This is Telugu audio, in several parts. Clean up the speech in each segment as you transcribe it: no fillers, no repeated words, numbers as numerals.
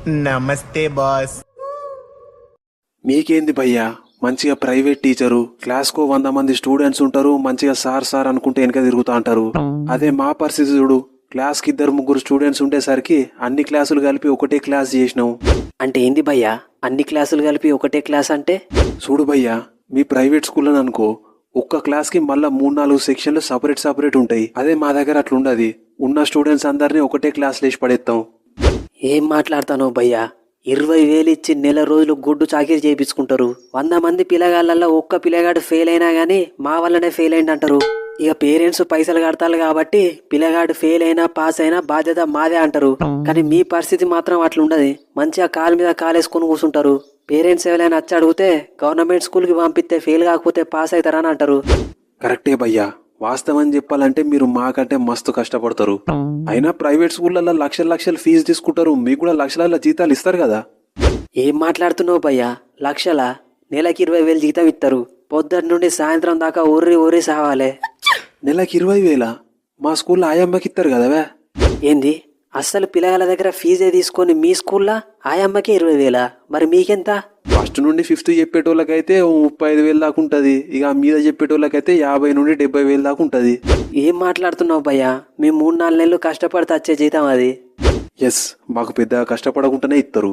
నమస్తే బాస్. మీకేంది భయ్యా, మంచిగా ప్రైవేట్ టీచరు, క్లాస్కో 100 మంది స్టూడెంట్స్ ఉంటారు, మంచిగా సార్ సార్ అనుకుంటే వెనక తిరుగుతా అంటారు. అదే మా పరిస్థితి చూడు, క్లాస్కి 2-3 స్టూడెంట్స్ ఉండేసరికి అన్ని క్లాసులు కలిపి ఒకటే క్లాస్ చేసినాం. అంటే ఏంది భయ్యా, అన్ని క్లాసులు కలిపి ఒకటే క్లాస్ అంటే? చూడు భయ్యా, మీ ప్రైవేట్ స్కూల్లో అనుకో, ఒక్క క్లాస్కి మళ్ళా 3-4 సెక్షన్లు సపరేట్ ఉంటాయి. అదే మా దగ్గర అట్లుండది, ఉన్న స్టూడెంట్స్ అందరినీ ఒకటే క్లాస్ లేచి పడేస్తాం. ఏం మాట్లాడతానో భయ్యా, 20,000 ఇచ్చి నెల రోజులు గుడ్డు చాకిరి చేయించుకుంటారు. 100 మంది పిల్లగాళ్ళల్లో ఒక్క పిల్లగాడు ఫెయిల్ అయినా గానీ మా వల్లనే ఫెయిల్ అయింది అంటారు. ఇక పేరెంట్స్ పైసలు కడతారు కాబట్టి పిల్లగాడు ఫెయిల్ అయినా పాస్ అయినా బాధ్యత మాదే అంటారు. కానీ మీ పరిస్థితి మాత్రం అట్లుండదు. మంచిగా కాలు మీద కాలేసుకొని కూర్చుంటారు. పేరెంట్స్ ఎవరైనా వచ్చి అడిగితే గవర్నమెంట్ స్కూల్కి పంపిస్తే ఫెయిల్ కాకపోతే పాస్ అవుతారని అంటారు. కరెక్టే భయ్యా, వాస్తవం చెప్పాలంటే మీరు మాకంటే మస్తు కష్టపడతారు. అయినా ప్రైవేట్ స్కూళ్ళల్లో లక్షల ఫీజు తీసుకుంటారు, మీకు కూడా లక్షల జీతాలు ఇస్తారు కదా. ఏం మాట్లాడుతున్నావు భయ్యా, లక్షల? నెలకి 20,000 జీతం ఇస్తారు. పొద్దున్న నుండి సాయంత్రం దాకా ఊర్రి సావాలే. నెలకి 20,000? మా స్కూల్లో ఆయమ్మకి ఇస్తారు కదవే. ఏంది, అస్సలు పిల్లగాళ్ళ దగ్గర ఫీజే తీసుకొని మీ స్కూల్లో ఆయమ్మకి 20,000? మరి మీకెంత? ఫస్ట్ నుండి 5th చెప్పేటోళ్ళకైతే 35,000 దాకా ఉంటుంది. ఇక మీద చెప్పేటోళ్ళకైతే 50 నుండి 70,000 దాకా ఉంటుంది. ఏం మాట్లాడుతున్నావు భయ్యా, మేము 3-4 నెలలు కష్టపడితే వచ్చే జీతం అది. ఎస్, మాకు పెద్దగా కష్టపడకుండానే ఇస్తారు.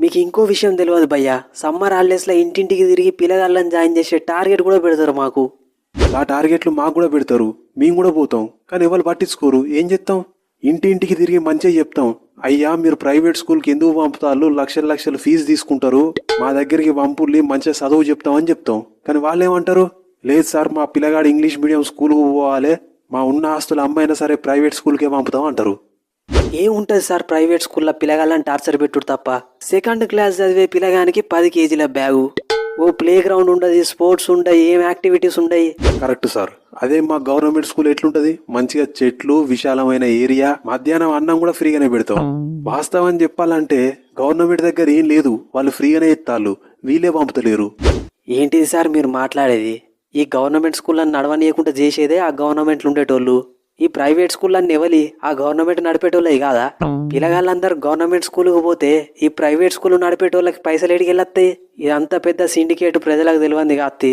మీకు ఇంకో విషయం తెలియదు భయ్యా, సమ్మర్ హాలిడేస్లో ఇంటింటికి తిరిగి పిల్లగాళ్ళని జాయిన్ చేసే టార్గెట్ కూడా పెడతారు మాకు. ఆ టార్గెట్లు మాకు కూడా పెడతారు, మేము కూడా పోతాం. కానీ ఎవరు పట్టించుకోరు. ఏం చేస్తాం, ఇంటింటికి తిరిగి మంచిగా చెప్తాం, అయ్యా మీరు ప్రైవేట్ స్కూల్కి ఎందుకు పంపుతారు, లక్షల ఫీజు తీసుకుంటారు, మా దగ్గరికి పంపుల్ని మంచిగా చదువు చెప్తామని చెప్తాం. కానీ వాళ్ళు ఏమంటారు, లేదు సార్ మా పిల్లగాడు ఇంగ్లీష్ మీడియం స్కూల్కి పోవాలి, మా ఉన్న ఆస్తులు అమ్మైనా సరే ప్రైవేట్ స్కూల్కే పంపుతాం అంటారు. ఏముంటుంది సార్ ప్రైవేట్ స్కూల్లో పిల్లగాళ్ళని టార్చర్ పెట్టుడు తప్ప. 2nd క్లాస్ చదివే పిల్లగానికి 10 కేజీల బ్యాగు, ఓ ప్లే గ్రౌండ్ ఉండదు, స్పోర్ట్స్ ఉండయి, ఏం యాక్టివిటీస్ ఉండయి. Correct sir. అదే మా గవర్నమెంట్ స్కూల్ ఎట్లుంటది, మంచిగా చెట్లు, విశాలమైన ఏరియా, మధ్యాహ్నం అన్నం కూడా ఫ్రీగానే పెడతాం. వాస్తవం చెప్పాలంటే గవర్నమెంట్ దగ్గర ఏం లేదు, వాళ్ళు ఫ్రీగానే ఇస్తారు, వీళ్ళే పంపుతలేరు. ఏంటిది సార్ మీరు మాట్లాడేది? ఈ గవర్నమెంట్ స్కూళ్ళని నడవనీయకుండా చేసేదే ఆ గవర్నమెంట్లు ఉండేటోళ్ళు. ఈ ప్రైవేట్ స్కూళ్ళని ఎవలి ఆ గవర్నమెంట్ నడిపేటోళ్ళే కాదా? పిల్లగాళ్ళందరూ గవర్నమెంట్ స్కూల్కి పోతే ఈ ప్రైవేట్ స్కూల్ నడిపేటోళ్ళకి పైసలు ఎడికి వెళ్ళొస్తాయి. ఇదంతా పెద్ద సిండికేట్ ప్రజలకు తెలియంది కాత్తి.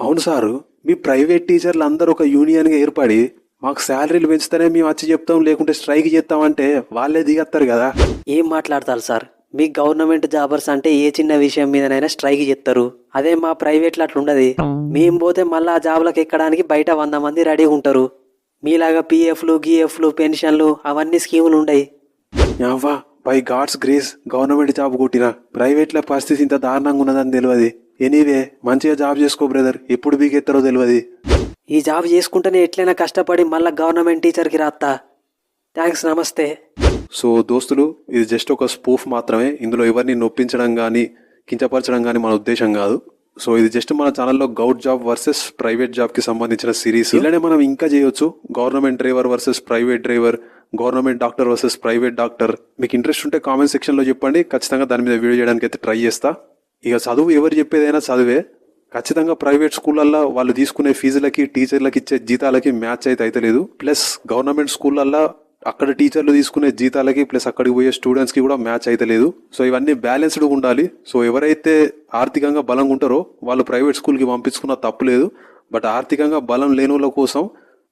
అవును సారు, మీ ప్రైవేట్ టీచర్లు అందరూ ఒక యూనియన్గా ఏర్పడి మాకు శాలరీలు పెంచుతానే మేము వచ్చి చెప్తాం, లేకుంటే స్ట్రైక్ చేస్తామంటే వాళ్ళే దిగత్తారు కదా. ఏం మాట్లాడతారు సార్, మీ గవర్నమెంట్ జాబర్స్ అంటే ఏ చిన్న విషయం మీదనైనా స్ట్రైక్ చేస్తారు. అదే మా ప్రైవేట్లో అట్లుండదు. మేము పోతే మళ్ళీ ఆ జాబ్లకు ఎక్కడానికి బయట 100 మంది రెడీగా ఉంటారు. మీలాగా పిఎఫ్లు, గిఎఫ్లు, పెన్షన్లు అవన్నీ స్కీములు ఉండయి. యావా, by God's grace government job కొట్టినా, ప్రైవేట్ల పరిస్థితి ఇంత దారుణంగా ఉన్నదని తెలియదు. ఎనీవే, మంచిగా జాబ్ చేసుకో బ్రదర్, ఎప్పుడు బీకెత్తారో తెలియదు. ఈ జాబ్ చేసుకుంటేనే ఎట్లయినా కష్టపడి మళ్ళీ గవర్నమెంట్ టీచర్కి రాస్తా. థ్యాంక్స్, నమస్తే. సో దోస్తులు, ఇది జస్ట్ ఒక స్పూఫ్ మాత్రమే. ఇందులో ఎవరిని నొప్పించడం కానీ కించపరచడం కానీ మన ఉద్దేశం కాదు. సో ఇది జస్ట్ మన ఛానల్లో government job versus private job కి సంబంధించిన సిరీస్. ఇలానే మనం ఇంకా చేయొచ్చు, government driver versus private driver, government doctor versus private doctor. మీకు ఇంట్రెస్ట్ ఉంటే కామెంట్ సెక్షన్ లో చెప్పండి, ఖచ్చితంగా దాని మీద వీడియో చేయడానికి అయితే ట్రై చేస్తా. ఇక చదువు ఎవరు చెప్పేదైనా చదివే, ఖచ్చితంగా ప్రైవేట్ స్కూళ్ళల్లో వాళ్ళు తీసుకునే ఫీజులకి టీచర్లకి ఇచ్చే జీతాలకి మ్యాచ్ అయితే లేదు. ప్లస్ గవర్నమెంట్ స్కూళ్ళల్లో అక్కడ టీచర్లు తీసుకునే జీతాలకి ప్లస్ అక్కడికి పోయే స్టూడెంట్స్ కి కూడా మ్యాచ్ అయితే లేదు. సో ఇవన్నీ బ్యాలెన్స్డ్ ఉండాలి. సో ఎవరైతే ఆర్థికంగా బలంగా ఉంటారో వాళ్ళు ప్రైవేట్ స్కూల్కి పంపించుకున్న తప్పు లేదు. బట్ ఆర్థికంగా బలం లేని వాళ్ళ కోసం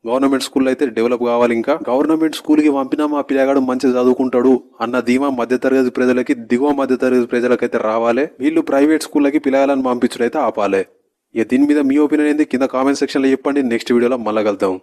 గవర్నమెంట్ స్కూల్ అయితే డెవలప్ కావాలి. ఇంకా గవర్నమెంట్ స్కూల్కి పంపినా మా పిల్లగాడు మంచిగా చదువుకుంటాడు అన్న ధీమా మధ్యతరగతి ప్రజలకి, దిగువ మధ్యతరగతి ప్రజలకైతే రావాలి. వీళ్ళు ప్రైవేట్ స్కూళ్ళకి పిల్లగాలను పంపించడం అయితే ఆపాలి. ఇక దీని మీద మీ ఒపీనియన్ ఏంది కింద కామెంట్ సెక్షన్ లో చెప్పండి. నెక్స్ట్ వీడియోలో మళ్ళా కలుద్దాం.